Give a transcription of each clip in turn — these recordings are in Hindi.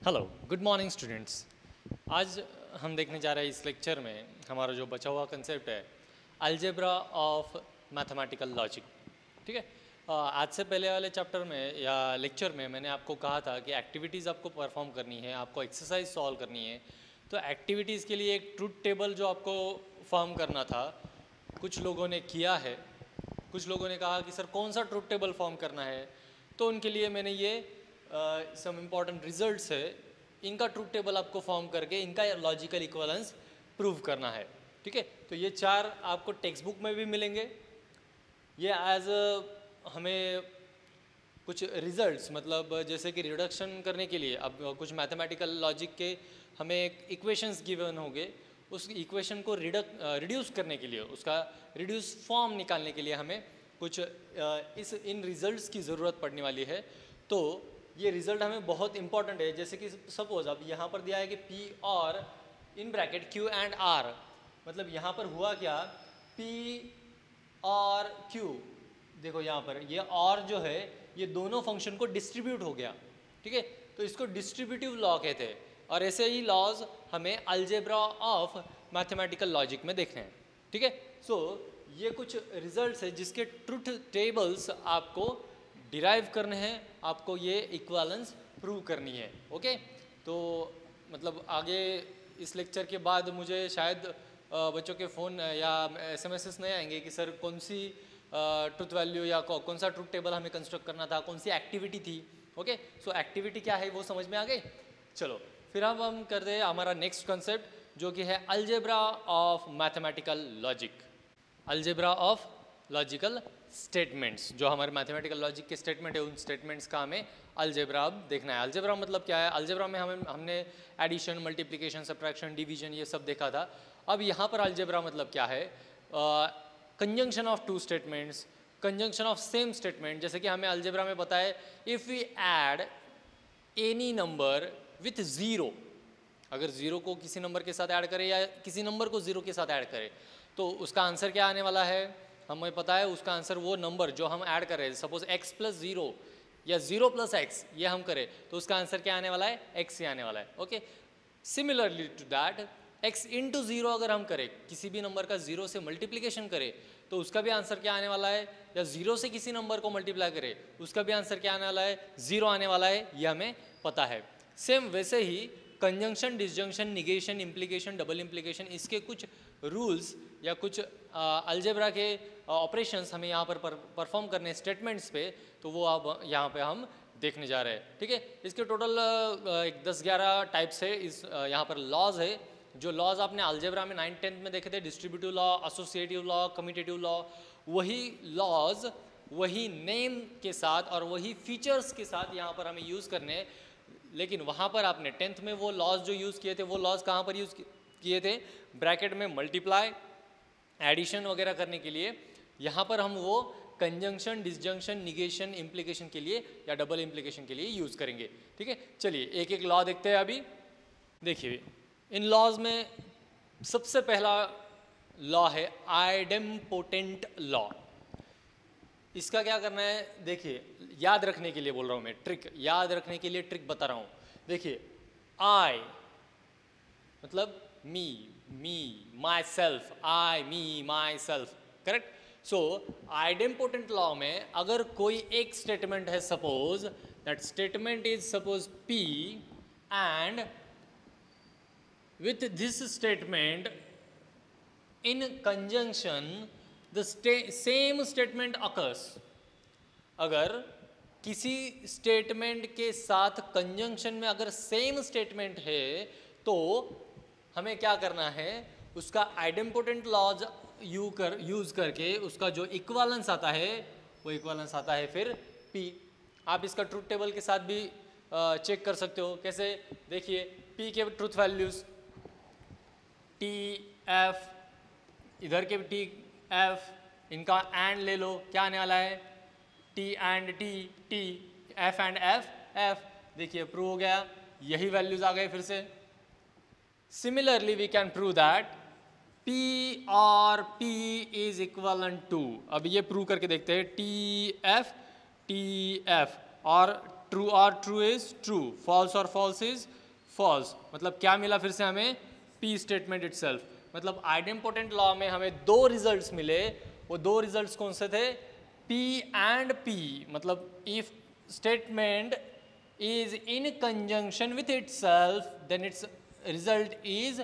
Hello, good morning students. आज हम देखने जा रहे हैं इस लेक्चर में हमारा जो बचा हुआ कंसेप्ट है अलजेब्रा ऑफ मैथमेटिकल लॉजिक। ठीक है। आज से पहले वाले चैप्टर में या लेक्चर में मैंने आपको कहा था कि एक्टिविटीज़ आपको परफॉर्म करनी है, आपको एक्सरसाइज सॉल्व करनी है। तो एक्टिविटीज़ के लिए एक ट्रूथ टेबल जो आपको फॉर्म करना था, कुछ लोगों ने किया है, कुछ लोगों ने कहा कि सर कौन सा ट्रूथ टेबल फॉर्म करना है। तो उनके लिए मैंने ये सम इम्पॉर्टेंट रिजल्ट्स है, इनका ट्रूथ टेबल आपको फॉर्म करके इनका लॉजिकल इक्विवेलेंस प्रूव करना है। ठीक है। तो ये चार आपको टेक्स्ट बुक में भी मिलेंगे। ये एज हमें कुछ रिजल्ट्स, मतलब जैसे कि रिडक्शन करने के लिए अब कुछ मैथमेटिकल लॉजिक के हमें इक्वेशंस गिवन होंगे, उस इक्वेशन को रिड्यूस करने के लिए, उसका रिड्यूस फॉर्म निकालने के लिए हमें कुछ इन रिजल्ट्स की ज़रूरत पड़ने वाली है। तो ये रिजल्ट हमें बहुत इंपॉर्टेंट है। जैसे कि सपोज अब यहाँ पर दिया है कि P और in bracket Q and R, मतलब यहाँ पर हुआ क्या, P और Q, देखो यहाँ पर ये और जो है ये दोनों फंक्शन को डिस्ट्रीब्यूट हो गया। ठीक है। तो इसको डिस्ट्रीब्यूटिव लॉ कहते हैं और ऐसे ही लॉज हमें अलजेब्रा ऑफ मैथमेटिकल लॉजिक में देखने हैं। ठीक है। सो ये कुछ रिजल्ट्स है जिसके ट्रूथ टेबल्स आपको डिराइव करने हैं, आपको ये इक्विवेलेंस प्रूव करनी है। ओके। तो मतलब आगे इस लेक्चर के बाद मुझे शायद बच्चों के फ़ोन या एसएमएस नहीं आएंगे कि सर कौन सी ट्रूथ वैल्यू या कौन सा ट्रूथ टेबल हमें कंस्ट्रक्ट करना था, कौन सी एक्टिविटी थी। ओके। सो एक्टिविटी क्या है वो समझ में आ गई। चलो फिर अब हम करते हैं हमारा नेक्स्ट कंसेप्ट जो कि है algebra of mathematical logic. Algebra of logical statements, जो हमारे मैथमेटिकल लॉजिक के स्टेटमेंट है, उन स्टेटमेंट्स का हमें अलजेब्रा अब देखना है। अलजेब्रा मतलब क्या है? अलजेब्रा में हमने एडिशन, मल्टीप्लिकेशन, सब्ट्रैक्शन, डिवीजन ये सब देखा था। अब यहाँ पर अलजेब्रा मतलब क्या है? Conjunction of two statements, conjunction of same statement. जैसे कि हमें अलजेब्रा में पता है if we add any number with zero, अगर ज़ीरो को किसी नंबर के साथ ऐड करें या किसी नंबर को ज़ीरो के साथ ऐड करें तो उसका आंसर क्या आने वाला है? हमें पता है उसका आंसर वो नंबर जो हम ऐड कर रहे हैं, सपोज x प्लस ज़ीरो या 0 प्लस एक्स, ये हम करें तो उसका आंसर क्या आने वाला है? x ही आने वाला है। Okay. Similarly to that x into zero अगर हम करें, किसी भी नंबर का 0 से मल्टीप्लिकेशन करें तो उसका भी आंसर क्या आने वाला है? या 0 से किसी नंबर को मल्टीप्लाई करें उसका भी आंसर क्या आने वाला है? 0 आने वाला है, ये हमें पता है। सेम वैसे ही conjunction, disjunction, negation, implication, double implication, इसके कुछ रूल्स या कुछ अलजेब्रा के ऑपरेशंस हमें यहाँ पर परफॉर्म करने स्टेटमेंट्स पे, तो वो अब यहाँ पे हम देखने जा रहे हैं। ठीक है। इसके टोटल 10-11 टाइप्स है। इस यहाँ पर लॉज है, जो लॉज आपने अलजेब्रा में 9th-10th में देखे थे, distributive law, associative law, commutative law, वही लॉज वही नेम के साथ और वही फीचर्स के साथ यहाँ पर हमें यूज़ करने। लेकिन वहाँ पर आपने 10th में वो लॉज जो यूज़ किए थे, वो लॉज कहाँ पर यूज़ किए थे? ब्रैकेट में मल्टीप्लाई, एडिशन वगैरह करने के लिए। यहाँ पर हम वो कंजंक्शन, डिसजंक्शन, निगेशन, इम्प्लीकेशन के लिए या डबल इम्प्लीकेशन के लिए यूज़ करेंगे। ठीक है। चलिए एक एक लॉ देखते हैं अभी। देखिए इन लॉज में सबसे पहला लॉ है आइडेम्पोटेंट लॉ। इसका क्या करना है? देखिए याद रखने के लिए बोल रहा हूँ मैं, ट्रिक याद रखने के लिए ट्रिक बता रहा हूँ। देखिए आई मतलब me, myself, I, me, myself, correct. So idempotent law में अगर कोई एक स्टेटमेंट है, suppose that statement is suppose P and with this statement in conjunction the same statement occurs. अगर किसी स्टेटमेंट के साथ कंजंक्शन में अगर सेम स्टेटमेंट है तो हमें क्या करना है? उसका आइडेम्पोटेंट लॉज यूज़ करके उसका जो इक्विवेलेंस आता है वो इक्विवेलेंस आता है फिर P। आप इसका ट्रूथ टेबल के साथ भी चेक कर सकते हो। कैसे? देखिए P के ट्रूथ वैल्यूज़ T, F, इधर के T, F, इनका एंड ले लो, क्या आने वाला है? T and T, T, F and F, F। देखिए प्रूव हो गया, यही वैल्यूज आ गए फिर से। Similarly we can prove that P और P इज इक्वलेंट टू, अब ये प्रूव करके देखते हैं, TF और ट्रू और ट्रू इज ट्रू, फॉल्स और फॉल्स इज फॉल्स। मतलब क्या मिला फिर से हमें, पी स्टेटमेंट इटसेल्फ। मतलब आइडेम्पोटेंट लॉ में हमें दो रिजल्ट्स मिले, वो दो रिजल्ट्स कौन से थे, पी एंड पी। मतलब if statement is in conjunction with itself then its result is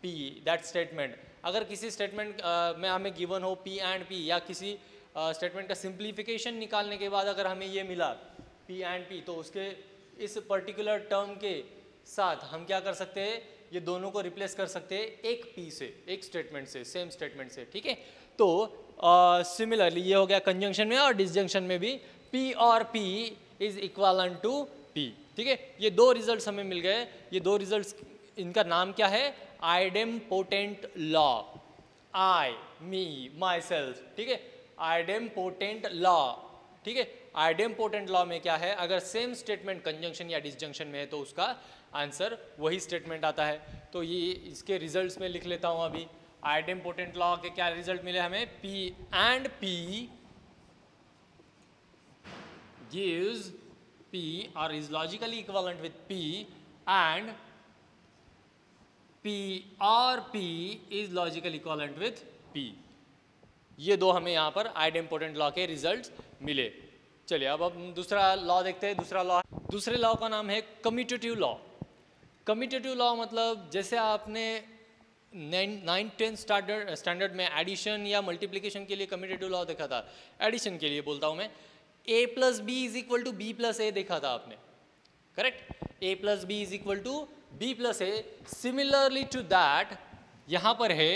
P, that statement। अगर किसी स्टेटमेंट में हमें गिवन हो P एंड P, या किसी स्टेटमेंट का सिंप्लीफिकेशन निकालने के बाद अगर हमें ये मिला P एंड P, तो उसके इस पर्टिकुलर टर्म के साथ हम क्या कर सकते हैं, ये दोनों को रिप्लेस कर सकते हैं एक P से, एक स्टेटमेंट से, सेम स्टेटमेंट से, ठीक है। तो सिमिलरली ये हो गया कंजंक्शन में, और डिसजंक्शन में भी P और P is equivalent to P, ठीक है। ये दो रिजल्ट्स हमें मिल गए। ये दो रिजल्ट्स, इनका नाम क्या है, idempotent law, I, me, my self, ठीक है, आइडेम्पोटेंट लॉ, ठीक है। आइडेम्पोटेंट लॉ में क्या है, अगर सेम स्टेटमेंट कंजंक्शन या डिसजंक्शन में है तो उसका आंसर वही स्टेटमेंट आता है। तो ये इसके रिजल्ट्स में लिख लेता हूँ अभी। आइडेम्पोटेंट लॉ के क्या रिजल्ट मिले हमें, P and P gives P or is logically equivalent with P, and P or P is logically equivalent with P। ये दो हमें यहाँ पर आइडेम्पोटेंट लॉ के रिजल्ट्स मिले। चलिए अब हम दूसरा लॉ देखते हैं। दूसरे लॉ का नाम है कम्यूटेटिव लॉ। कम्यूटेटिव लॉ मतलब जैसे आपने 9th-10th स्टैंडर्ड में एडिशन या मल्टीप्लिकेशन के लिए कम्यूटेटिव लॉ देखा था। एडिशन के लिए बोलता हूँ मैं, a plus B is equal to B plus A देखा था आपने, correct. a plus B is equal to B plus A. Similarly to that यहाँ पर है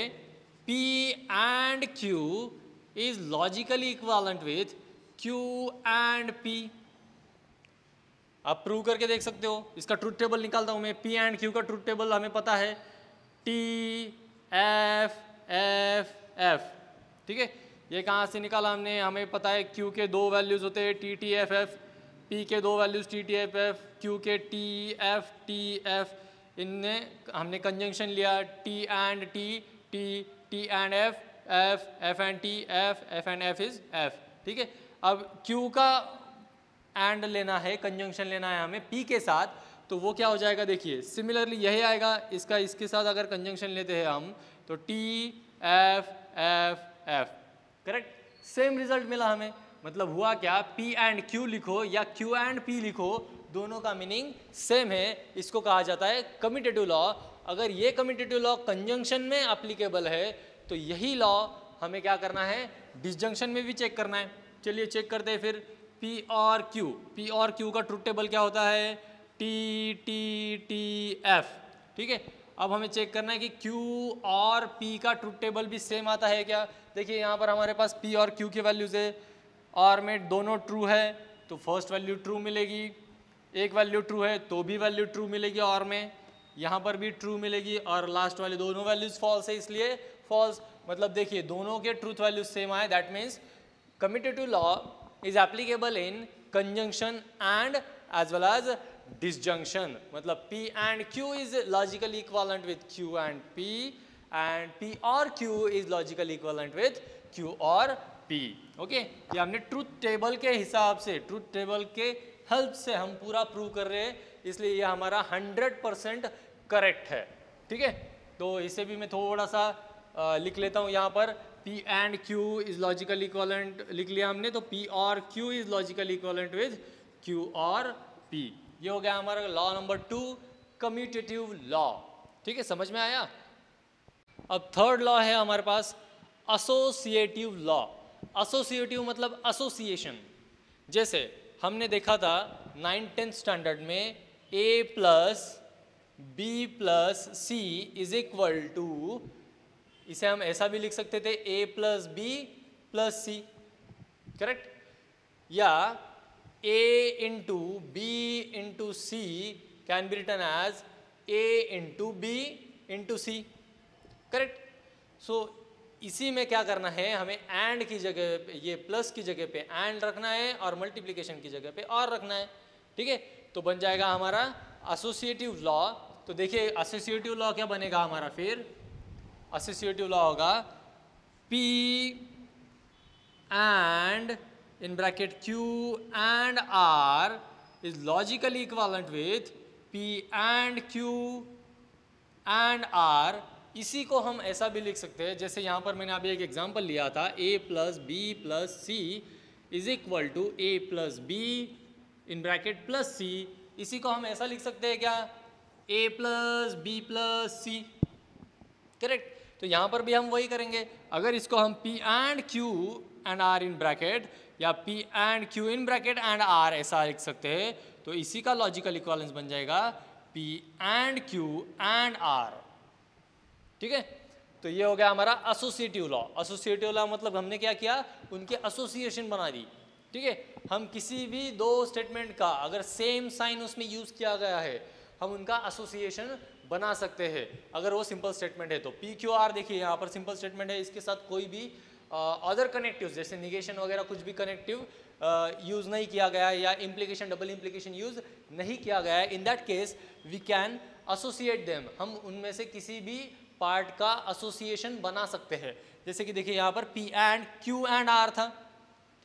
p and q is logically equivalent with q and p। आप प्रूव करके देख सकते हो। इसका ट्रूथ टेबल निकालता हूँ मैं। p एंड q का ट्रूथ टेबल हमें पता है, t f f f, ठीक है। ये कहाँ से निकाला हमने, हमें पता है Q के दो वैल्यूज़ होते हैं T T F F, P के दो values T T F F, Q के T F T F। इनने हमने कंजंक्शन लिया T and T, T T and F, F F and T, F F and F is F, ठीक है। अब Q का एंड लेना है, कंजंक्शन लेना है हमें P के साथ, तो वो क्या हो जाएगा देखिए, सिमिलरली यही आएगा। इसका इसके साथ अगर कंजंक्शन लेते हैं हम तो T F F F, correct. Same result मिला हमें। मतलब हुआ क्या, P एंड Q लिखो या Q एंड P लिखो, दोनों का मीनिंग सेम है। इसको कहा जाता है कम्यूटेटिव लॉ। अगर ये कम्यूटेटिव लॉ कंजंक्शन में एप्लीकेबल है तो यही लॉ हमें क्या करना है, डिसजंक्शन में भी चेक करना है। चलिए चेक करते हैं फिर। P और Q, P और Q का ट्रूथ टेबल क्या होता है, T T T F, ठीक है। अब हमें चेक करना है कि Q और P का ट्रूथ टेबल भी सेम आता है क्या। देखिए यहाँ पर हमारे पास P और Q की वैल्यूज़ है, और में दोनों ट्रू है तो फर्स्ट वैल्यू ट्रू मिलेगी, एक वैल्यू ट्रू है तो भी वैल्यू ट्रू मिलेगी, और में यहाँ पर भी ट्रू मिलेगी, और लास्ट वाले दोनों वैल्यूज़ फॉल्स है इसलिए फॉल्स। मतलब देखिए दोनों के ट्रूथ वैल्यूज सेम आए, that means commutative law is applicable in conjunction and as well as disjunction। मतलब P and Q is logically equivalent with Q and P, and P or Q is logically equivalent with Q और P, ओके। ये हमने ट्रूथ टेबल के हिसाब से, ट्रूथ टेबल के हेल्प से हम पूरा प्रूव कर रहे हैं, इसलिए ये हमारा 100% करेक्ट है, ठीक है। तो इसे भी मैं थोड़ा सा लिख लेता हूँ यहाँ पर। P and Q is logically equivalent लिख लिया हमने, तो P और Q is logically equivalent with Q और P। ये हो गया हमारा लॉ नंबर 2, कम्यूटेटिव लॉ, ठीक है, समझ में आया। अब थर्ड लॉ है हमारे पास एसोसिएटिव लॉ। एसोसिएटिव मतलब एसोसिएशन। जैसे हमने देखा था 9th-10th स्टैंडर्ड में A plus B plus C is equal to, इसे हम ऐसा भी लिख सकते थे A plus B plus C, correct, या A into B into C can be written as A into B into C, correct. So इसी में क्या करना है, हमें एंड की जगह पे, ये प्लस की जगह पे एंड रखना है और मल्टीप्लिकेशन की जगह पे और रखना है, ठीक है। तो बन जाएगा हमारा एसोसिएटिव लॉ। तो देखिए एसोसिएटिव लॉ क्या बनेगा हमारा, फिर एसोसिएटिव लॉ होगा P and in bracket Q and R is logically equivalent with P and Q and R। इसी को हम ऐसा भी लिख सकते हैं, जैसे यहाँ पर मैंने अभी एक एग्जांपल लिया था, A plus B plus C is equal to A plus B in bracket plus C. इसी को हम ऐसा लिख सकते हैं क्या, A plus B plus C, correct. तो यहाँ पर भी हम वही करेंगे। अगर इसको हम P and Q and R in bracket या P and Q in bracket and R ऐसा लिख सकते हैं, तो इसी का लॉजिकल इक्विवेलेंस बन जाएगा P and Q and R, ठीक है। तो ये हो गया हमारा एसोसिएटिव लॉ। एसोसिएटिव लॉ मतलब हमने क्या किया, उनके एसोसिएशन बना दी, ठीक है। हम किसी भी दो स्टेटमेंट का अगर सेम साइन उसमें यूज किया गया है, हम उनका एसोसिएशन बना सकते हैं अगर वो सिंपल स्टेटमेंट है तो। पी क्यू आर देखिए यहाँ पर सिंपल स्टेटमेंट है, इसके साथ कोई भी अदर कनेक्टिव जैसे निगेशन वगैरह कुछ भी कनेक्टिव यूज नहीं किया गया है या इम्प्लीकेशन डबल इम्प्लीकेशन यूज नहीं किया गया है। In that case we can associate them, हम उनमें से किसी भी पार्ट का एसोसिएशन बना सकते हैं। जैसे कि देखिए यहाँ पर P and Q and R था,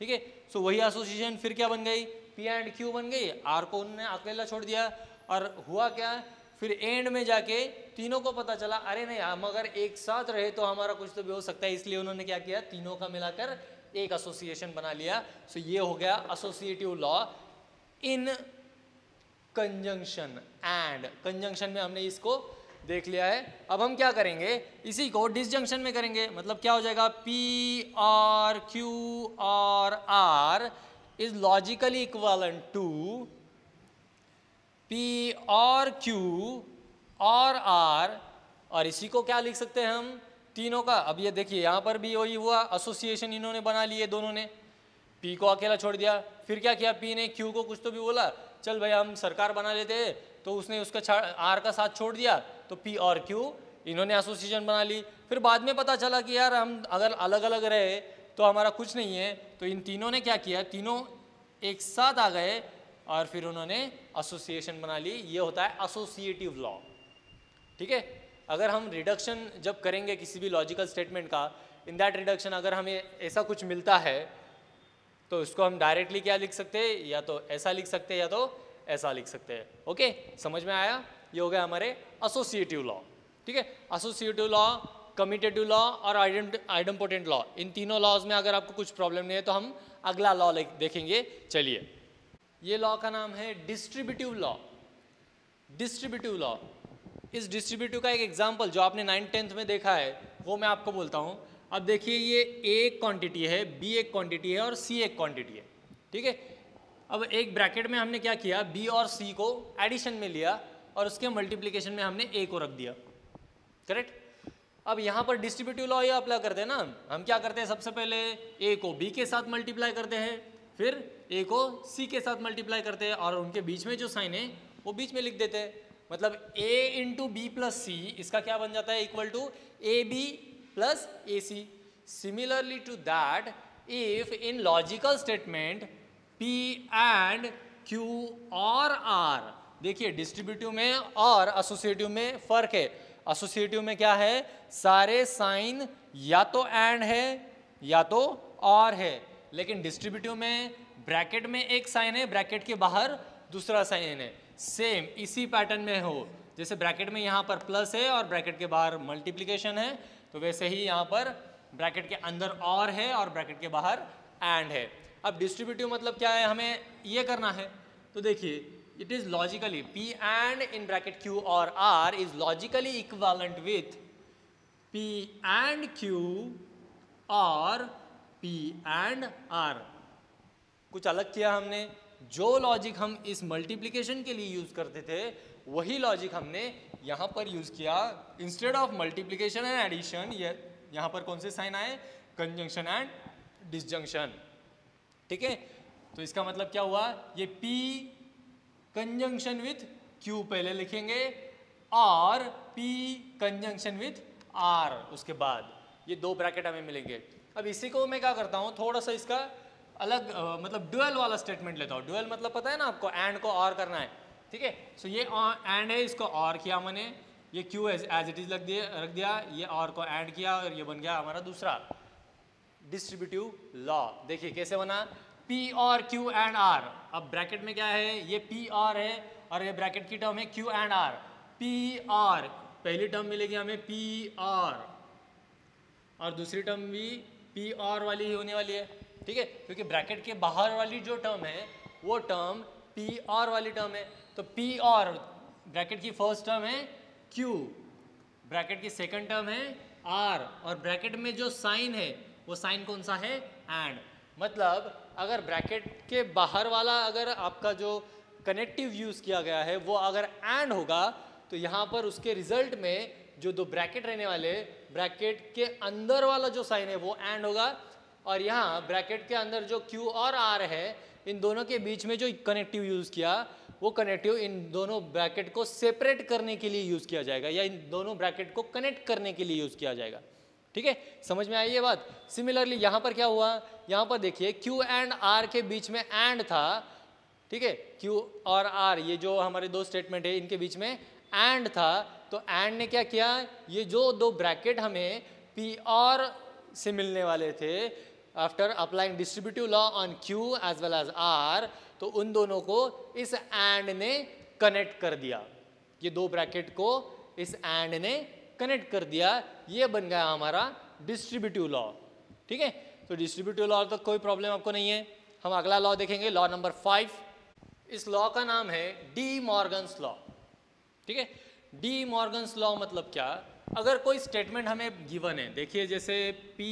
ठीक है। सो वही एसोसिएशन फिर क्या बन गई, P एंड Q बन गई, R को उन्होंने अकेला छोड़ दिया। और हुआ क्या, फिर एंड में जाके तीनों को पता चला अरे नहीं हम अगर एक साथ रहे तो हमारा कुछ तो भी हो सकता है, इसलिए उन्होंने क्या किया, तीनों का मिलाकर एक एसोसिएशन बना लिया। सो ये हो गया associative law in conjunction and. Conjunction में हमने इसको देख लिया है। अब हम क्या करेंगे, इसी को डिसजंक्शन में करेंगे। मतलब क्या हो जाएगा, P और Q और R is logically equivalent to P और Q और R, और इसी को क्या लिख सकते हैं हम, तीनों का। अब ये देखिए यहाँ पर भी वही हुआ, एसोसिएशन इन्होंने बना लिए दोनों ने। P को अकेला छोड़ दिया, फिर क्या किया, P ने Q को कुछ तो भी बोला, चल भाई हम सरकार बना लेते हैं, तो उसने उसका R का साथ छोड़ दिया, तो P और Q इन्होंने एसोसिएशन बना ली। फिर बाद में पता चला कि यार हम अगर अलग अलग रहे तो हमारा कुछ नहीं है, तो इन तीनों ने क्या किया, तीनों एक साथ आ गए और फिर उन्होंने एसोसिएशन बना ली। ये होता है एसोसिएटिव लॉ, ठीक है। अगर हम रिडक्शन जब करेंगे किसी भी लॉजिकल स्टेटमेंट का, इन दैट रिडक्शन अगर हमें ऐसा कुछ मिलता है तो उसको हम डायरेक्टली क्या लिख सकते हैं, या तो ऐसा लिख सकते हैं या तो ऐसा लिख सकते हैं। ओके, समझ में आया। ये हो गया हमारे एसोसिएटिव लॉ, ठीक है। एसोसिएटिव लॉ, कम्यूटेटिव लॉ और आइडेम्पोटेंट लॉ, इन तीनों लॉज में अगर आपको कुछ प्रॉब्लम नहीं है तो हम अगला लॉ देखेंगे। चलिए, ये लॉ का नाम है डिस्ट्रीब्यूटिव लॉ। डिस्ट्रीब्यूटिव लॉ, इस डिस्ट्रीब्यूटिव का एक एग्जांपल जो आपने 9th-10th में देखा है वो मैं आपको बोलता हूँ। अब देखिए, ये A एक क्वांटिटी है, B एक क्वांटिटी है और C एक क्वांटिटी है, ठीक है। अब एक ब्रैकेट में हमने क्या किया, B और C को एडिशन में लिया और उसके मल्टीप्लिकेशन में हमने A को रख दिया, करेक्ट। अब यहाँ पर डिस्ट्रीब्यूटिव लॉ ये अप्लाई करते हैं ना, हम क्या करते हैं, सबसे पहले A को B के साथ मल्टीप्लाई करते हैं, फिर A को C के साथ मल्टीप्लाई करते हैं और उनके बीच में जो साइन है वो बीच में लिख देते हैं। मतलब A into B plus C, इसका क्या बन जाता है, equal to A B plus A C. Similarly to that, if in logical statement P and Q और R, देखिए डिस्ट्रीब्यूटिव में और एसोसिएटिव में फर्क है। एसोसिएटिव में क्या है, सारे साइन या तो एंड है या तो और है, लेकिन डिस्ट्रीब्यूटिव में ब्रैकेट में एक साइन है, ब्रैकेट के बाहर दूसरा साइन है। सेम इसी पैटर्न में हो, जैसे ब्रैकेट में यहाँ पर प्लस है और ब्रैकेट के बाहर मल्टीप्लिकेशन है, तो वैसे ही यहाँ पर ब्रैकेट के अंदर और है और ब्रैकेट के बाहर एंड है। अब डिस्ट्रीब्यूटिव मतलब क्या है, हमें ये करना है। तो देखिए, it is logically P and in bracket Q और R is logically equivalent with P and Q और P एंड R। कुछ अलग किया हमने, जो लॉजिक हम इस मल्टीप्लिकेशन के लिए यूज करते थे वही लॉजिक हमने यहाँ पर यूज किया। Instead of multiplication and addition, ये यहाँ पर कौन से साइन आए, कंजंक्शन एंड डिसजंक्शन, ठीक है। तो इसका मतलब क्या हुआ, ये P कंजंक्शन विथ Q पहले लिखेंगे और P कंजंक्शन विथ R उसके बाद, ये दो ब्रैकेट हमें मिलेंगे। अब इसी को मैं क्या करता हूँ, थोड़ा सा इसका अलग मतलब डुअल वाला स्टेटमेंट लेता हूँ। डुअल मतलब पता है ना आपको, एंड को और करना है, ठीक है। सो ये एंड है, इसको और किया मैंने, ये Q एज इट इज रख दिया, ये और को एंड किया और ये बन गया हमारा दूसरा डिस्ट्रीब्यूटिव लॉ। देखिए कैसे बना, P और Q एंड R। अब ब्रैकेट में क्या है, ये P और है और ये ब्रैकेट की टर्म है Q एंड R। P और पहली टर्म मिलेगी हमें P और दूसरी टर्म भी P और वाली ही होने वाली है, ठीक है, क्योंकि ब्रैकेट के बाहर वाली जो टर्म है वो टर्म P और वाली टर्म है। तो P और ब्रैकेट की फर्स्ट टर्म है Q, ब्रैकेट की सेकंड टर्म है R और ब्रैकेट में जो साइन है वो साइन कौन सा है, एंड। मतलब अगर ब्रैकेट के बाहर वाला अगर आपका जो कनेक्टिव यूज़ किया गया है वो अगर एंड होगा तो यहाँ पर उसके रिजल्ट में जो दो ब्रैकेट रहने वाले, ब्रैकेट के अंदर वाला जो साइन है वो एंड होगा और यहाँ ब्रैकेट के अंदर जो Q और R है इन दोनों के बीच में जो कनेक्टिव यूज़ किया वो कनेक्टिव इन दोनों ब्रैकेट को सेपरेट करने के लिए यूज़ किया जाएगा या इन दोनों ब्रैकेट को कनेक्ट करने के लिए यूज़ किया जाएगा, ठीक है, समझ में आई ये बात। सिमिलरली यहाँ पर क्या हुआ, यहाँ पर देखिए Q एंड R के बीच में एंड था, ठीक है, Q और R ये जो हमारे दो स्टेटमेंट है इनके बीच में एंड था, तो एंड ने क्या किया, ये जो दो ब्रैकेट हमें P और से मिलने वाले थे after applying distributive law on Q as well as R, तो उन दोनों को इस एंड ने कनेक्ट कर दिया, ये दो ब्रैकेट को इस एंड ने कनेक्ट कर दिया, ये बन गया हमारा डिस्ट्रीब्यूटिव लॉ, ठीक है। तो डिस्ट्रीब्यूटिव लॉ तो कोई प्रॉब्लम आपको नहीं है। हम अगला लॉ देखेंगे, लॉ नंबर 5। इस लॉ का नाम है डी मॉर्गन्स लॉ, ठीक है। डी मॉर्गन्स लॉ मतलब क्या, अगर कोई स्टेटमेंट हमें गिवन है, देखिए जैसे P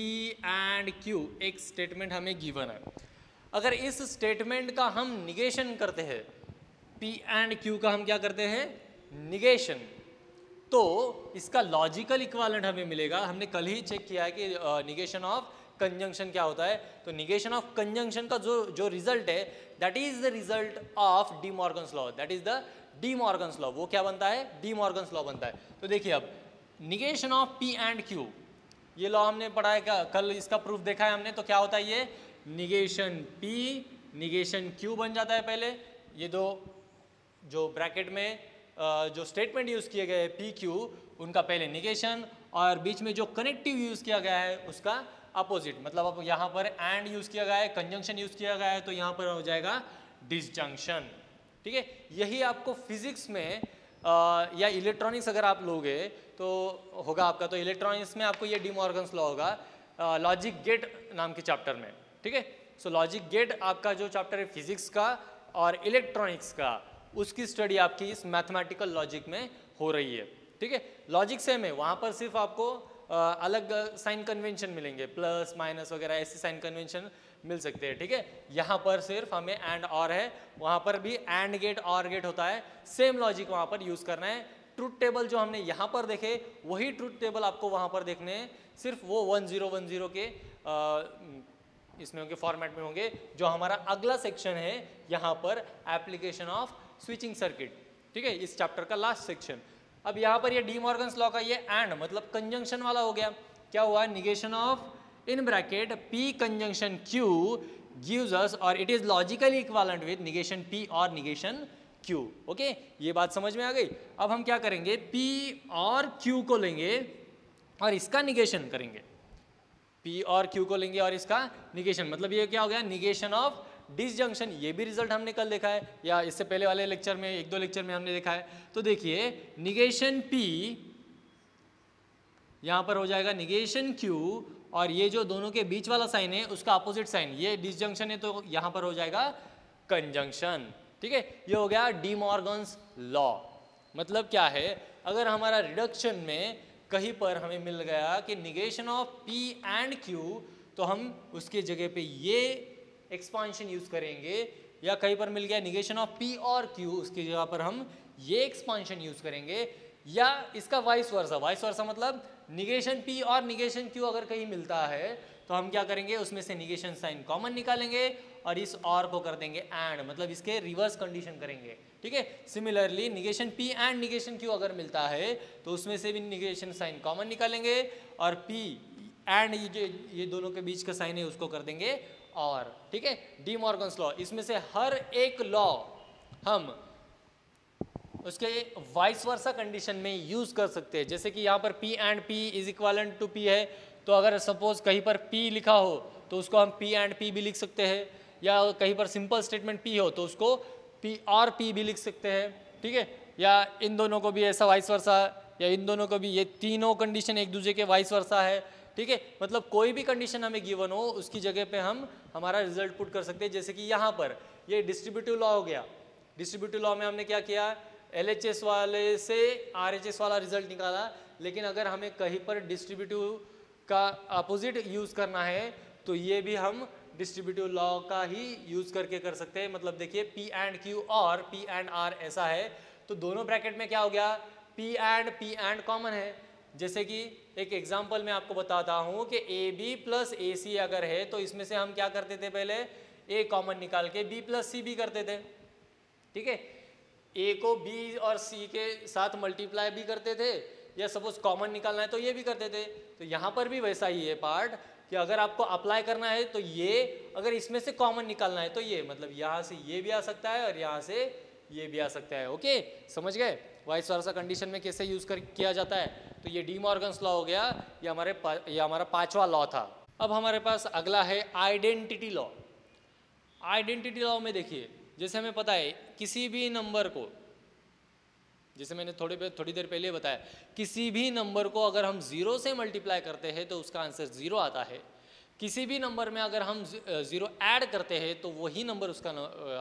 एंड Q एक स्टेटमेंट हमें गिवन है, अगर इस स्टेटमेंट का हम निगेशन करते हैं, P एंड Q का हम क्या करते हैं, निगेशन, तो इसका लॉजिकल इक्विवेलेंट हमें मिलेगा। हमने कल ही चेक किया है कि निगेशन ऑफ कंजंक्शन क्या होता है, तो निगेशन ऑफ कंजंक्शन का जो रिजल्ट है that is the result of D Morgan's law, that is the D Morgan's law. वो क्या बनता है, डी मॉर्गन्स लॉ बनता है। तो देखिए अब negation of P and Q, ये लॉ हमने पढ़ा है, क्या कल इसका प्रूफ देखा है हमने, तो क्या होता है, ये निगेशन P निगेशन Q बन जाता है। पहले ये दो जो ब्रैकेट में जो स्टेटमेंट यूज़ किए गए पी क्यू उनका पहले निगेशन और बीच में जो कनेक्टिव यूज़ किया गया है उसका अपोजिट, मतलब अब यहाँ पर एंड यूज़ किया गया है, कंजंक्शन यूज़ किया गया है, तो यहाँ पर हो जाएगा डिसजंक्शन, ठीक है। यही आपको फिजिक्स में या इलेक्ट्रॉनिक्स अगर आप लोगे तो होगा आपका, तो इलेक्ट्रॉनिक्स में आपको ये डी मॉर्गन्स लॉ होगा लॉजिक गेट नाम के चैप्टर में, ठीक है। सो लॉजिक गेट आपका जो चैप्टर है फिजिक्स का और इलेक्ट्रॉनिक्स का, उसकी स्टडी आपकी इस मैथमेटिकल लॉजिक में हो रही है, ठीक है। लॉजिक सेम है, वहाँ पर सिर्फ आपको अलग साइन कन्वेंशन मिलेंगे, प्लस माइनस वगैरह ऐसे साइन कन्वेंशन मिल सकते हैं, ठीक है। यहाँ पर सिर्फ हमें एंड और है, वहाँ पर भी एंड गेट और गेट होता है, सेम लॉजिक वहाँ पर यूज़ करना है। ट्रूथ टेबल जो हमने यहाँ पर देखे वही ट्रूथ टेबल आपको वहाँ पर देखने हैं, सिर्फ वो 1010 के इसमें होंगे, फॉर्मेट में होंगे। जो हमारा अगला सेक्शन है यहाँ पर एप्लीकेशन ऑफ स्विचिंग सर्किट, ठीक है, इस चैप्टर का लास्ट सेक्शन। अब यहाँ पर ये डी मॉर्गन्स लॉ का ये एंड मतलब कंजंक्शन वाला हो गया, क्या हुआ, negation of in bracket P conjunction Q gives us और it is logically equivalent with negation P और निगेशन Q, ओके, ये बात समझ में आ गई। अब हम क्या करेंगे, P और Q को लेंगे और इसका निगेशन करेंगे, P और Q को लेंगे और इसका निगेशन, मतलब ये क्या हो गया, निगेशन ऑफ डिसजंक्शन। ये भी रिजल्ट हमने कल देखा है या इससे पहले वाले लेक्चर में, एक दो लेक्चर में हमने देखा है। तो देखिए निगेशन P यहाँ पर हो जाएगा निगेशन Q और ये जो दोनों के बीच वाला साइन है उसका अपोजिट साइन, ये डिसजंक्शन है तो यहाँ पर हो जाएगा कंजंक्शन, ठीक है। ये हो गया डी मॉर्गन्स लॉ। मतलब क्या है, अगर हमारा रिडक्शन में कहीं पर हमें मिल गया कि negation of P and Q, तो हम उसके जगह पे ये एक्सपांशन यूज करेंगे, या कहीं पर मिल गया निगेशन ऑफ P और Q, उसकी जगह पर हम ये एक्सपांशन यूज करेंगे, या इसका वाइस वर्सा। वाइस वर्सा मतलब निगेशन P और निगेशन Q अगर कहीं मिलता है तो हम क्या करेंगे, उसमें से निगेशन साइन कॉमन निकालेंगे और इस और को कर देंगे एंड, मतलब इसके रिवर्स कंडीशन करेंगे, ठीक है। Similarly negation P and negation Q अगर मिलता है तो उसमें से भी निगेशन साइन कॉमन निकालेंगे और P एंड ये दोनों के बीच का साइन है उसको कर देंगे और, ठीक है। डी मॉर्गन्स लॉ, इसमें से हर एक लॉ हम उसके वाइस वर्सा कंडीशन में यूज कर सकते हैं। जैसे कि यहाँ पर P and P is equivalent to P है, तो अगर सपोज कहीं पर P लिखा हो तो उसको हम P एंड P भी लिख सकते हैं, या कहीं पर सिंपल स्टेटमेंट P हो तो उसको P और P भी लिख सकते हैं, ठीक है, या इन दोनों को भी ऐसा वाइस वर्सा, या इन दोनों को भी, ये तीनों कंडीशन एक दूसरे के वाइस वर्सा है, ठीक है। मतलब कोई भी कंडीशन हमें गिवन हो उसकी जगह पे हम हमारा रिजल्ट पुट कर सकते हैं। जैसे कि यहाँ पर ये डिस्ट्रीब्यूटिव लॉ हो गया, डिस्ट्रीब्यूटिव लॉ में हमने क्या किया, LHS वाले से RHS वाला रिजल्ट निकाला, लेकिन अगर हमें कहीं पर डिस्ट्रीब्यूटिव का अपोजिट यूज करना है तो ये भी हम डिस्ट्रीब्यूटिव लॉ का ही यूज करके कर सकते हैं। मतलब देखिए P एंड Q और P एंड R ऐसा है तो दोनों ब्रैकेट में क्या हो गया, P एंड कॉमन है। जैसे कि एक एग्जांपल मैं आपको बताता हूँ कि AB प्लस AC अगर है तो इसमें से हम क्या करते थे, पहले A कॉमन निकाल के B प्लस C भी करते थे, ठीक है। A को B और C के साथ मल्टीप्लाई भी करते थे, या सपोज कॉमन निकालना है तो ये भी करते थे। तो यहाँ पर भी वैसा ही है पार्ट कि अगर आपको अप्लाई करना है तो ये, अगर इसमें से कॉमन निकालना है तो ये, मतलब यहाँ से ये भी आ सकता है और यहाँ से ये भी आ सकता है। ओके, समझ गए वाइस वर्सा कंडीशन में कैसे यूज किया जाता है। तो ये डी मॉर्गन्स लॉ हो गया, ये हमारा पांचवा लॉ था। अब हमारे पास अगला है आइडेंटिटी लॉ। आइडेंटिटी लॉ में देखिए, जैसे हमें पता है किसी भी नंबर को, जैसे मैंने थोड़ी देर पहले बताया, किसी भी नंबर को अगर हम 0 से मल्टीप्लाई करते हैं तो उसका आंसर 0 आता है। किसी भी नंबर में अगर हम 0 ऐड करते हैं तो वही नंबर उसका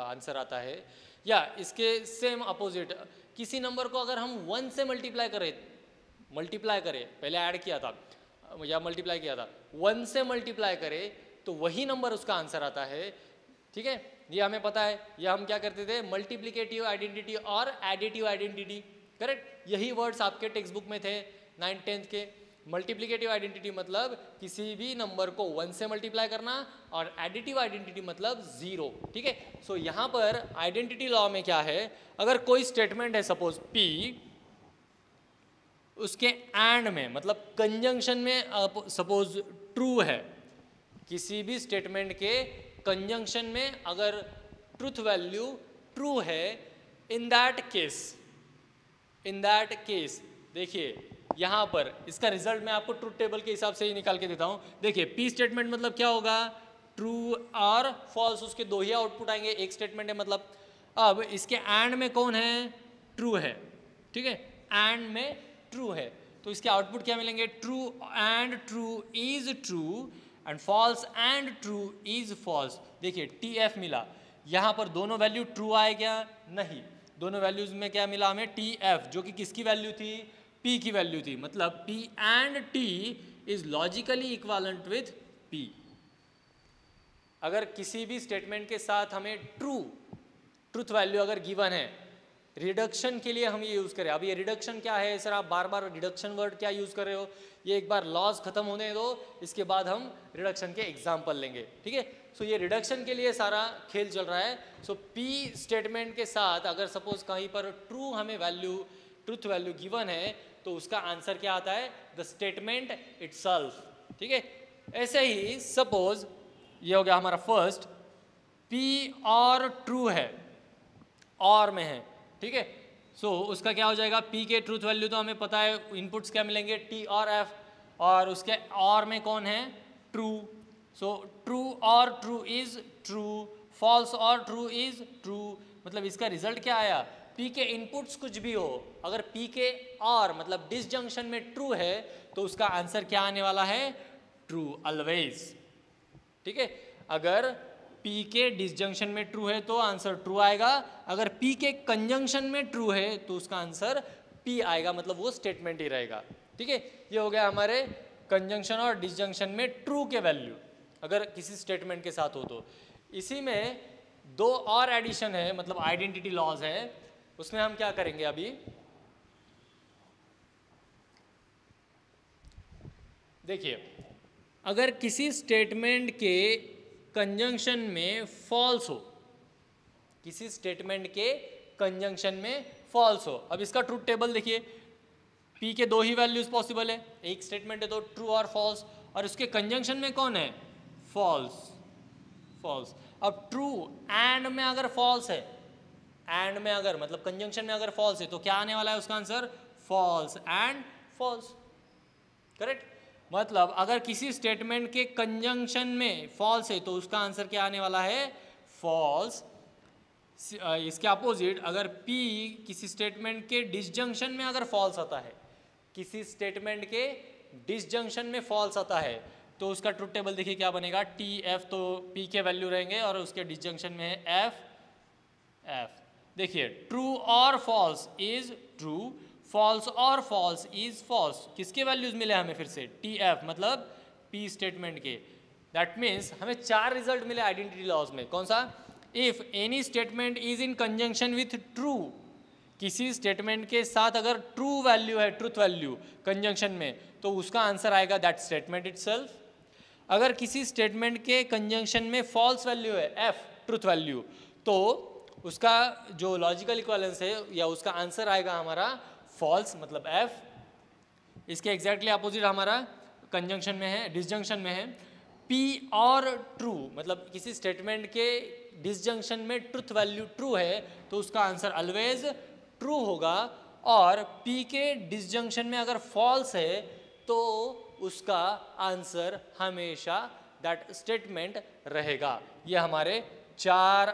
आंसर आता है। या इसके सेम अपोजिट, किसी नंबर को अगर हम 1 से मल्टीप्लाई करें, पहले ऐड किया था या मल्टीप्लाई किया था, 1 से मल्टीप्लाई करें तो वही नंबर उसका आंसर आता है, ठीक है। ये हमें पता है, ये हम क्या करते थे, मल्टीप्लिकेटिव आइडेंटिटी और एडिटिव आइडेंटिटी, करेक्ट। यही वर्ड्स आपके टेक्स्ट बुक में थे 9th 10th के। मल्टीप्लिकेटिव आइडेंटिटी मतलब किसी भी नंबर को 1 से मल्टीप्लाई करना, और एडिटिव आइडेंटिटी मतलब 0, ठीक है। सो यहाँ पर आइडेंटिटी लॉ में क्या है, अगर कोई स्टेटमेंट है सपोज P, उसके एंड में मतलब कंजंक्शन में सपोज ट्रू है, किसी भी स्टेटमेंट के कंजंक्शन में अगर ट्रूथ वैल्यू ट्रू है, इन दैट केस देखिए यहाँ पर इसका रिजल्ट मैं आपको ट्रूथ टेबल के हिसाब से ही निकाल के देता हूँ। देखिए P स्टेटमेंट मतलब क्या होगा, ट्रू और फॉल्स, उसके दो ही आउटपुट आएंगे, एक स्टेटमेंट है मतलब। अब इसके एंड में कौन है, ट्रू है, ठीक है, एंड में ट्रू है, तो इसके आउटपुट क्या मिलेंगे, true and true is true and false and true is false. देखिए TF मिला, यहाँ पर दोनों वैल्यू ट्रू आए क्या, नहीं, दोनों वैल्यूज में क्या मिला हमें, TF, जो कि किसकी वैल्यू थी, P की वैल्यू थी। मतलब P and T is logically equivalent with P। अगर किसी भी स्टेटमेंट के साथ हमें ट्रूथ वैल्यू अगर गिवन है, रिडक्शन के लिए हम ये यूज़ करें। अब ये रिडक्शन क्या है सर, आप बार बार रिडक्शन वर्ड क्या यूज़ कर रहे हो, ये एक बार लॉज खत्म होने दो, इसके बाद हम रिडक्शन के एग्जाम्पल लेंगे, ठीक है। सो ये रिडक्शन के लिए सारा खेल चल रहा है। सो P स्टेटमेंट के साथ अगर सपोज कहीं पर ट्रू हमें ट्रूथ वैल्यू गिवन है तो उसका आंसर क्या आता है, द स्टेटमेंट इटसेल्फ, ठीक है। ऐसे ही सपोज ये हो गया हमारा फर्स्ट, P और ट्रू है, और में है, ठीक है। सो उसका क्या हो जाएगा, P के ट्रूथ वैल्यू तो हमें पता है, इनपुट्स क्या मिलेंगे, T और F, और उसके और में कौन है, ट्रू। सो ट्रू और ट्रू इज ट्रू, फॉल्स और ट्रू इज ट्रू। मतलब इसका रिजल्ट क्या आया, P के इनपुट्स कुछ भी हो, अगर P के और मतलब डिसजंक्शन में ट्रू है तो उसका आंसर क्या आने वाला है, ट्रू ऑलवेज, ठीक है। अगर P के डिसजंक्शन में ट्रू है तो आंसर ट्रू आएगा, अगर P के कंजंक्शन में ट्रू है तो उसका आंसर P आएगा, मतलब वो स्टेटमेंट ही रहेगा, ठीक है। ये हो गया हमारे कंजंक्शन और डिसजंक्शन में ट्रू के वैल्यू अगर किसी स्टेटमेंट के साथ हो तो। इसी में दो और एडिशन है, मतलब आइडेंटिटी लॉज है, उसमें हम क्या करेंगे अभी, देखिए अगर किसी स्टेटमेंट के कंजंक्शन में फॉल्स हो, किसी स्टेटमेंट के कंजंक्शन में फॉल्स हो, अब इसका ट्रूथ टेबल देखिए, P के दो ही वैल्यूज पॉसिबल है, एक स्टेटमेंट है तो ट्रू और फॉल्स, और उसके कंजंक्शन में कौन है, फॉल्स। अब ट्रू एंड में अगर फॉल्स है, एंड में अगर मतलब कंजंक्शन में अगर फॉल्स है तो क्या आने वाला है उसका answer, false and false, correct. मतलब अगर किसी स्टेटमेंट के कंजंक्शन में फॉल्स है तो उसका आंसर क्या आने वाला है, फॉल्स, इसके अपोजिट अगर P किसी स्टेटमेंट के डिसजंक्शन में अगर फॉल्स आता है, किसी स्टेटमेंट के डिसजंक्शन में फॉल्स आता है, तो उसका ट्रुथ टेबल देखिए क्या बनेगा, TF, तो P के वैल्यू रहेंगे और उसके डिसजंक्शन में है F। देखिए ट्रू और फॉल्स इज ट्रू, फॉल्स और फॉल्स इज फॉल्स, किसके वैल्यूज मिले हमें फिर से, TF मतलब P स्टेटमेंट के। दैट मीन्स हमें 4 रिजल्ट मिले आइडेंटिटी लॉज में। कौन सा, if any statement is in conjunction with true, किसी स्टेटमेंट के साथ अगर ट्रू वैल्यू है, ट्रुथ वैल्यू कंजंक्शन में, तो उसका आंसर आएगा दैट स्टेटमेंट इटसेल्फ। अगर किसी स्टेटमेंट के कंजंक्शन में फॉल्स वैल्यू है, F ट्रुथ वैल्यू, तो उसका जो लॉजिकल इक्विवेलेंस है या उसका आंसर आएगा हमारा फॉल्स मतलब F। इसके एग्जैक्टली अपोजिट हमारा कंजंक्शन में है, डिसजंक्शन में है, P और ट्रू, मतलब किसी स्टेटमेंट के डिसजंक्शन में ट्रुथ वैल्यू ट्रू है तो उसका आंसर ऑलवेज ट्रू होगा, और P के डिसजंक्शन में अगर फॉल्स है तो उसका आंसर हमेशा दैट स्टेटमेंट रहेगा। ये हमारे 4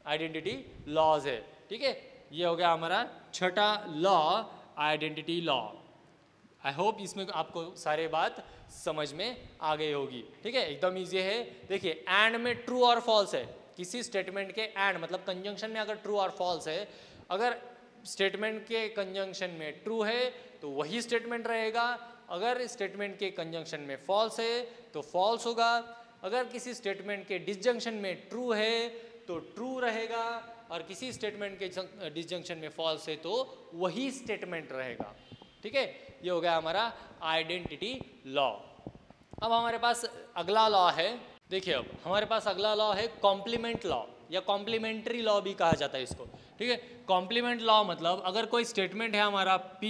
आइडेंटिटी लॉज है। ठीक है, ये हो गया हमारा छठा law, identity law. I hope इसमें आपको सारे बात समझ में आ गई होगी। ठीक है, एकदम ईजी है। देखिए एंड में ट्रू और फॉल्स है, किसी स्टेटमेंट के एंड मतलब कंजंक्शन में अगर ट्रू और फॉल्स है, अगर स्टेटमेंट के कंजंक्शन में ट्रू है तो वही स्टेटमेंट रहेगा, अगर स्टेटमेंट के कंजंक्शन में फॉल्स है तो फॉल्स होगा, अगर किसी स्टेटमेंट के डिसजंक्शन में ट्रू है तो ट्रू रहेगा, और किसी स्टेटमेंट के डिसजंक्शन में फॉल्स है तो वही स्टेटमेंट रहेगा। ठीक है, ये हो गया हमारा आइडेंटिटी लॉ। अब हमारे पास अगला लॉ है, देखिए अब हमारे पास अगला लॉ है कॉम्प्लीमेंट लॉ या कॉम्प्लीमेंट्री लॉ भी कहा जाता है इसको। ठीक है, कॉम्प्लीमेंट लॉ मतलब अगर कोई स्टेटमेंट है हमारा P,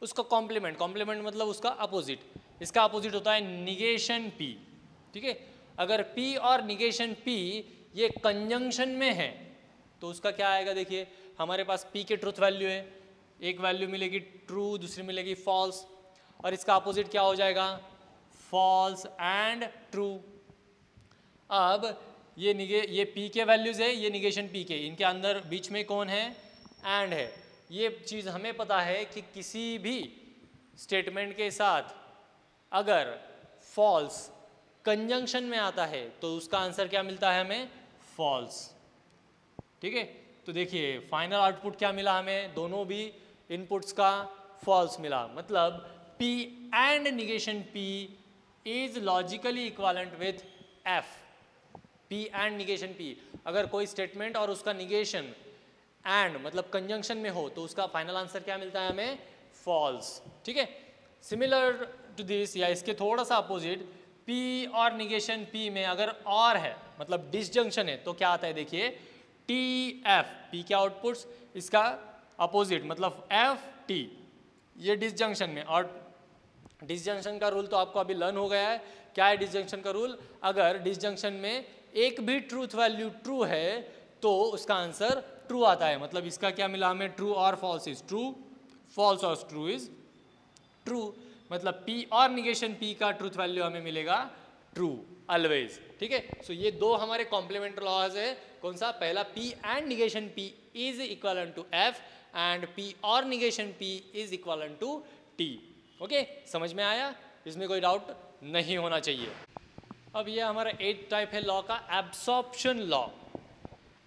उसका कॉम्प्लीमेंट मतलब उसका अपोजिट, इसका अपोजिट होता है निगेशन P। ठीक है, अगर P और निगेशन P ये कंजंक्शन में है तो उसका क्या आएगा, देखिए हमारे पास P के ट्रुथ वैल्यू है, एक वैल्यू मिलेगी ट्रू, दूसरी मिलेगी फॉल्स, और इसका अपोजिट क्या हो जाएगा, फॉल्स एंड ट्रू। अब ये P के वैल्यूज है, ये निगेशन P के, इनके अंदर बीच में कौन है, एंड है। ये चीज़ हमें पता है कि किसी भी स्टेटमेंट के साथ अगर फॉल्स कंजंक्शन में आता है तो उसका आंसर क्या मिलता है हमें, फॉल्स। ठीक है, तो देखिए फाइनल आउटपुट क्या मिला हमें, दोनों भी इनपुट्स का फॉल्स मिला, मतलब P and negation P is logically equivalent with F। P and negation P, अगर कोई स्टेटमेंट और उसका निगेशन एंड मतलब कंजंक्शन में हो तो उसका फाइनल आंसर क्या मिलता है हमें, फॉल्स। ठीक है, सिमिलर टू दिस या इसके थोड़ा सा अपोजिट, P और निगेशन P में अगर और है मतलब डिसजंक्शन है तो क्या आता है, देखिए TF, P के आउटपुट्स, इसका अपोजिट मतलब FT, ये डिसजंक्शन में। और डिसजंक्शन का रूल तो आपको अभी लर्न हो गया है, क्या है डिसजंक्शन का रूल, अगर डिसजंक्शन में एक भी ट्रूथ वैल्यू ट्रू है तो उसका आंसर ट्रू आता है, मतलब इसका क्या मिला हमें, ट्रू और फॉल्स इज ट्रू, फॉल्स और ट्रू इज ट्रू, मतलब P और निगेशन P का ट्रूथ वैल्यू हमें मिलेगा ट्रू ऑलवेज। ठीक है, सो ये दो हमारे कॉम्प्लीमेंट्री लॉज है। कौन सा, पहला P and negation P is equivalent to F and P और negation P is equivalent to T। Okay, समझ में आया, इसमें कोई डाउट नहीं होना चाहिए। अब ये हमारा 8th टाइप है लॉ का, एब्सॉर्प्शन लॉ।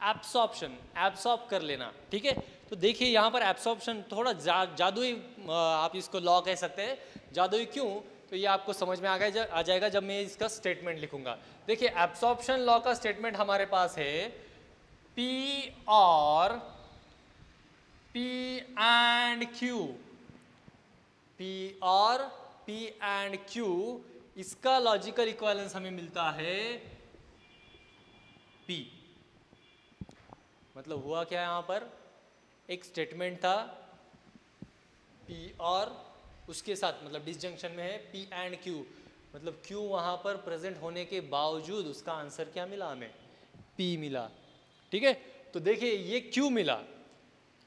एब्सॉर्ब कर लेना। ठीक है, तो देखिए यहाँ पर एब्सॉर्प्शन थोड़ा जादुई आप इसको लॉ कह सकते हैं। जादुई क्यों, तो ये आपको समझ में आ जाएगा जब मैं इसका स्टेटमेंट लिखूंगा। देखिए एब्सॉर्प्शन लॉ का स्टेटमेंट हमारे पास है P एंड Q, इसका लॉजिकल इक्विवेलेंस हमें मिलता है P। मतलब हुआ क्या यहाँ पर, एक स्टेटमेंट था P और उसके साथ मतलब डिसजंक्शन में है P एंड Q, मतलब Q वहाँ पर प्रेजेंट होने के बावजूद उसका आंसर क्या मिला हमें, P मिला। ठीक है, तो देखिए ये क्यों मिला,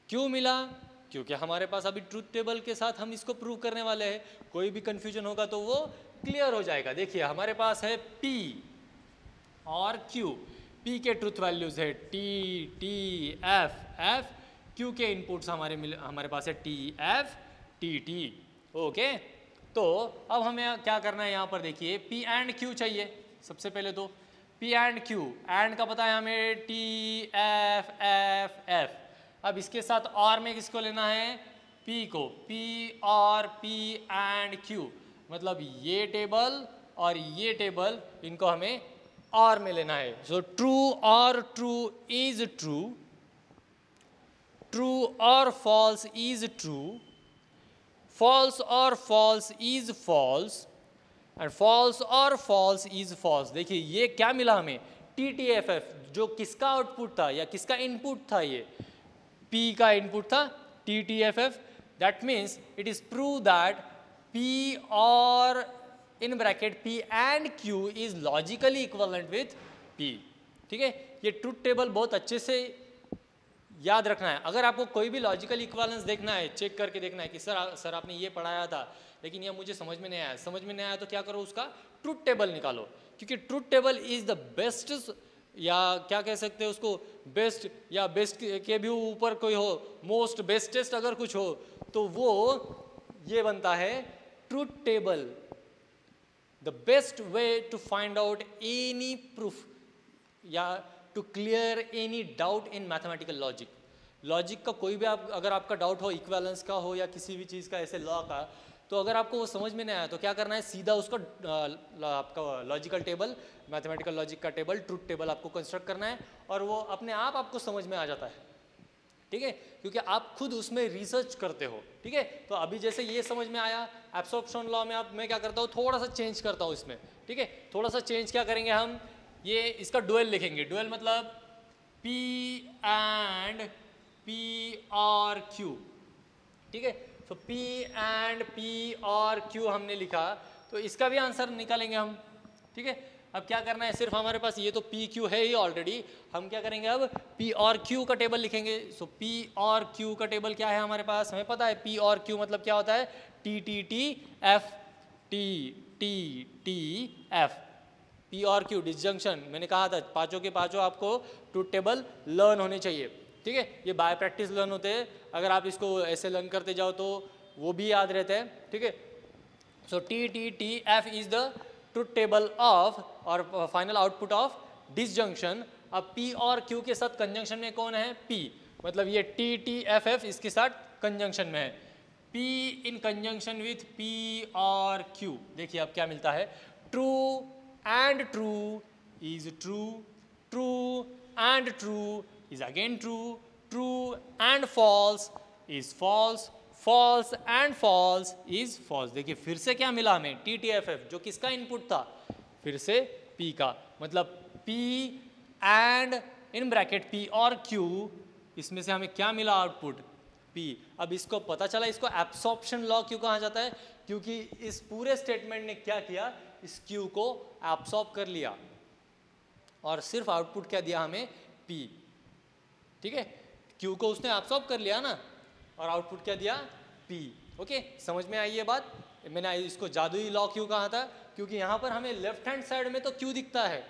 क्योंकि हमारे पास अभी ट्रूथ टेबल के साथ हम इसको प्रूव करने वाले हैं। कोई भी कंफ्यूजन होगा तो वो क्लियर हो जाएगा। देखिए हमारे पास है P और Q। P के ट्रूथ वैल्यूज है T, T, F, F। Q के इनपुट्स हमारे पास है T, F, T, T। Okay, तो अब हमें क्या करना है यहाँ पर देखिए, P एंड Q चाहिए सबसे पहले। तो P एंड Q, एंड का पता है हमें T, F, F, F। अब इसके साथ और में किसको लेना है, P को। P और P एंड Q, मतलब ये टेबल और ये टेबल, इनको हमें और में लेना है। सो ट्रू और ट्रू इज ट्रू, ट्रू और फॉल्स इज ट्रू, फॉल्स और false is false, and false और फॉल्स इज फॉल्स। देखिए ये क्या मिला हमें, TTFF, जो किसका आउटपुट था या किसका इनपुट था, ये P का इनपुट था TTFF। That means it is prove that P और इन bracket P and Q is logically equivalent with P। ठीक है, ये ट्रूथ टेबल बहुत अच्छे से याद रखना है। अगर आपको कोई भी लॉजिकल इक्विवेलेंस देखना है, चेक करके देखना है कि सर आपने ये पढ़ाया था लेकिन ये मुझे समझ में नहीं आया, समझ में नहीं आया तो क्या करो, उसका ट्रूथ टेबल निकालो, क्योंकि truth table is the best, या क्या कह सकते हैं उसको, बेस्ट या बेस्ट के भी ऊपर कोई हो, मोस्ट बेस्टेस्ट अगर कुछ हो तो वो ये बनता है truth table. The best way to find out any proof या to clear any doubt in mathematical logic. Logic का कोई भी अगर आपका डाउट हो, इक्विवेलेंस का हो या किसी भी चीज़ का, ऐसे लॉ का, तो अगर आपको वो समझ में नहीं आया तो क्या करना है, सीधा उसका आपका लॉजिकल टेबल, मैथमेटिकल लॉजिक का टेबल, ट्रूथ टेबल आपको कंस्ट्रक्ट करना है और वो अपने आप आपको समझ में आ जाता है। ठीक है, क्योंकि आप खुद उसमें रिसर्च करते हो। ठीक है, तो अभी जैसे ये समझ में आया, एब्सॉर्प्शन लॉ में मैं क्या करता हूँ, थोड़ा सा चेंज करता हूँ इसमें। ठीक है, थोड़ा सा चेंज क्या करेंगे हम, ये इसका डुअल लिखेंगे। डुअल मतलब P एंड P और Q। ठीक है, तो P एंड P और Q हमने लिखा, तो इसका भी आंसर निकालेंगे हम। ठीक है, अब क्या करना है, सिर्फ हमारे पास ये तो P Q है ही ऑलरेडी, हम क्या करेंगे अब P और Q का टेबल लिखेंगे। सो P और Q का टेबल क्या है हमारे पास, हमें पता है P और Q मतलब क्या होता है, T T T F, T T T F। P और Q डिसजंक्शन, मैंने कहा था पांचों के पांचों आपको ट्रूथ टेबल लर्न होने चाहिए। ठीक है, ये बाय प्रैक्टिस लर्न होते हैं, अगर आप इसको ऐसे लर्न करते जाओ तो वो भी याद रहते हैं। ठीक है, सो T T T F is the truth table of और फाइनल आउटपुट ऑफ डिसजंक्शन। अब P और Q के साथ कंजंक्शन में कौन है, P, मतलब ये T T F F इसके साथ कंजंक्शन में है, P in conjunction with P और Q। देखिए अब क्या मिलता है, true and true is true, true and true is again true, true and false is false, false and false is false। देखिए फिर से क्या मिला हमें, TTFF, जो किसका इनपुट था, फिर से P का, मतलब P and in bracket P और Q, इसमें से हमें क्या मिला आउटपुट, P। अब इसको पता चला इसको एब्सॉर्प्शन लॉ क्यों कहा जाता है, क्योंकि इस पूरे स्टेटमेंट ने क्या किया, इस Q को एब्सॉर्ब कर लिया और सिर्फ आउटपुट क्या दिया हमें, P। ठीक है, Q को उसने एब्सॉर्ब कर लिया ना, और आउटपुट क्या दिया, P। ओके, समझ में आई ये बात। मैंने इसको जादुई लॉ क्यों कहा था, क्योंकि यहाँ पर हमें लेफ्ट हैंड साइड में तो Q दिखता है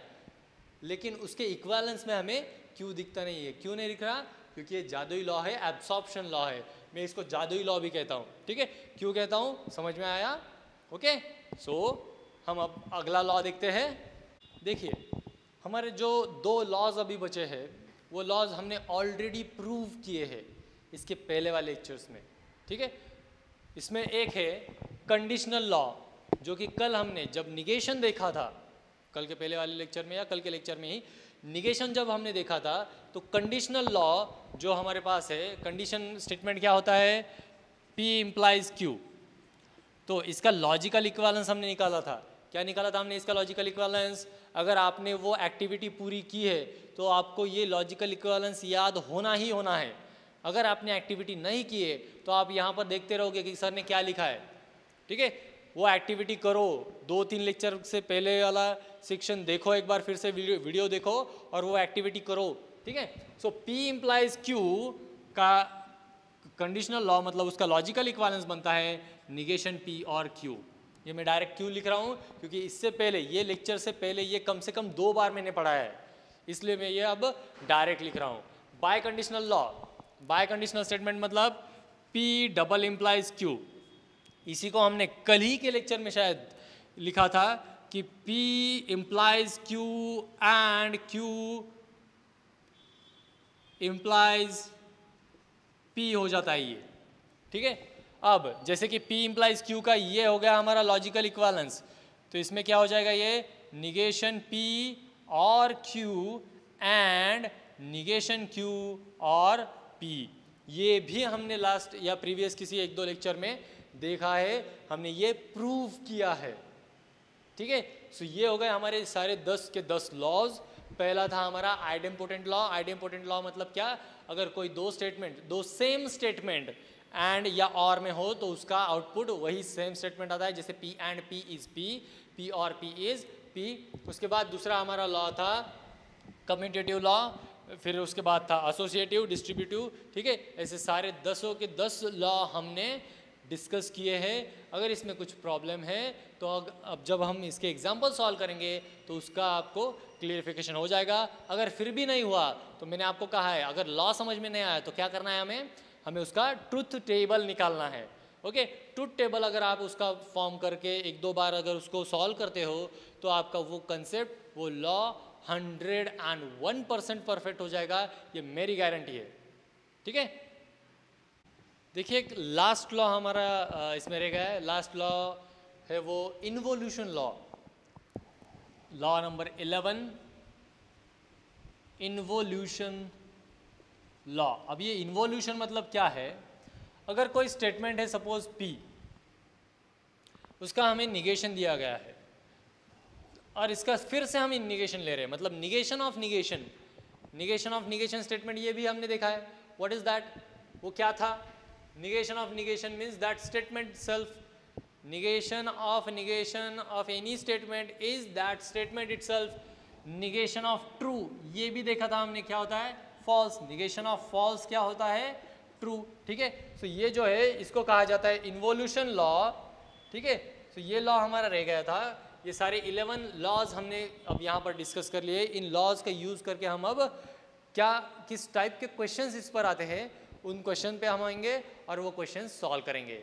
लेकिन उसके इक्विवेलेंस में हमें Q दिखता नहीं है। क्यों नहीं दिख रहा, क्योंकि ये जादुई लॉ है, एब्सॉर्प्शन लॉ है। मैं इसको जादुई लॉ भी कहता हूँ। ठीक है, क्यों कहता हूँ, समझ में आया। ओके, सो हम अब अगला लॉ देखते हैं। देखिए हमारे जो दो लॉज अभी बचे हैं, वो लॉज हमने ऑलरेडी प्रूव किए हैं इसके पहले वाले लेक्चर्स में। ठीक है, इसमें एक है कंडीशनल लॉ, जो कि कल हमने जब निगेशन देखा था, कल के पहले वाले लेक्चर में या कल के लेक्चर में ही निगेशन जब हमने देखा था, तो कंडीशनल लॉ जो हमारे पास है, कंडीशन स्टेटमेंट क्या होता है, P इम्प्लाइज Q। तो इसका लॉजिकल इक्विवेलेंस हमने निकाला था। क्या निकाला था हमने इसका लॉजिकल इक्विवेलेंस, अगर आपने वो एक्टिविटी पूरी की है तो आपको ये लॉजिकल इक्विवेलेंस याद होना ही होना है। अगर आपने एक्टिविटी नहीं की है तो आप यहाँ पर देखते रहोगे कि सर ने क्या लिखा है। ठीक है, वो एक्टिविटी करो, 2-3 लेक्चर से पहले वाला सेक्शन देखो, एक बार फिर से वीडियो देखो और वो एक्टिविटी करो। ठीक है, सो P इम्प्लाइज Q का कंडीशनल लॉ मतलब उसका लॉजिकल इक्विवेलेंस बनता है निगेशन P और Q। ये मैं डायरेक्ट क्यों लिख रहा हूँ, क्योंकि इससे पहले ये लेक्चर से पहले ये कम से कम 2 बार मैंने पढ़ा है, इसलिए मैं ये अब डायरेक्ट लिख रहा हूँ। Bye conditional law, bye conditional statement मतलब P डबल इम्प्लाइज Q। इसी को हमने कल ही के लेक्चर में शायद लिखा था कि P implies Q and Q implies P हो जाता है ये, ठीक है। अब जैसे कि P इम्प्लाइज Q का ये हो गया हमारा लॉजिकल इक्विवेलेंस, तो इसमें क्या हो जाएगा, ये निगेशन P और Q एंड निगेशन Q और P। ये भी हमने लास्ट या प्रीवियस किसी 1-2 लेक्चर में देखा है, हमने ये प्रूव किया है, ठीक है। सो ये हो गए हमारे सारे 10 के 10 लॉज। पहला था हमारा आइडेम्पोटेंट लॉ। आइडेम्पोटेंट लॉ मतलब क्या, अगर कोई दो सेम स्टेटमेंट एंड या और में हो तो उसका आउटपुट वही सेम स्टेटमेंट आता है, जैसे P and P is P, P और P इज P। उसके बाद दूसरा हमारा लॉ था कम्यूटेटिव लॉ, फिर उसके बाद था एसोसिएटिव, डिस्ट्रीब्यूटिव, ठीक है। ऐसे सारे 10 के 10 लॉ हमने डिस्कस किए हैं। अगर इसमें कुछ प्रॉब्लम है तो अब जब हम इसके एग्जाम्पल सॉल्व करेंगे तो उसका आपको क्लियरिफिकेशन हो जाएगा। अगर फिर भी नहीं हुआ तो मैंने आपको कहा है, अगर लॉ समझ में नहीं आया तो क्या करना है, हमें उसका ट्रुथ टेबल निकालना है, ओके। ट्रुथ टेबल अगर आप उसका फॉर्म करके 1-2 बार अगर उसको सॉल्व करते हो तो आपका वो कंसेप्ट, वो लॉ 101% परफेक्ट हो जाएगा, ये मेरी गारंटी है, ठीक है। देखिए एक लास्ट लॉ हमारा इसमें रह गया है। लास्ट लॉ है वो involution law, law number 11, involution law. अब ये इन्वोल्यूशन मतलब क्या है, अगर कोई स्टेटमेंट है सपोज P, उसका हमें निगेशन दिया गया है और इसका फिर से हम निगेशन ले रहे हैं, मतलब negation of negation, negation of negation statement ये भी हमने देखा है। व्हाट इज दैट, वो क्या था, negation of negation means that statement itself, negation of any statement is that statement itself, negation of true ये भी देखा था हमने, क्या होता है false, negation of false क्या होता है true, ठीक है। तो ये जो है इसको कहा जाता है इन्वोल्यूशन लॉ, ठीक है। तो ये लॉ हमारा रह गया था। ये सारे 11 लॉज हमने अब यहाँ पर डिस्कस कर लिए। इन लॉज का यूज करके हम अब क्या किस टाइप के क्वेश्चंस इस पर आते हैं उन क्वेश्चन पे हम आएंगे और वो क्वेश्चन सॉल्व करेंगे।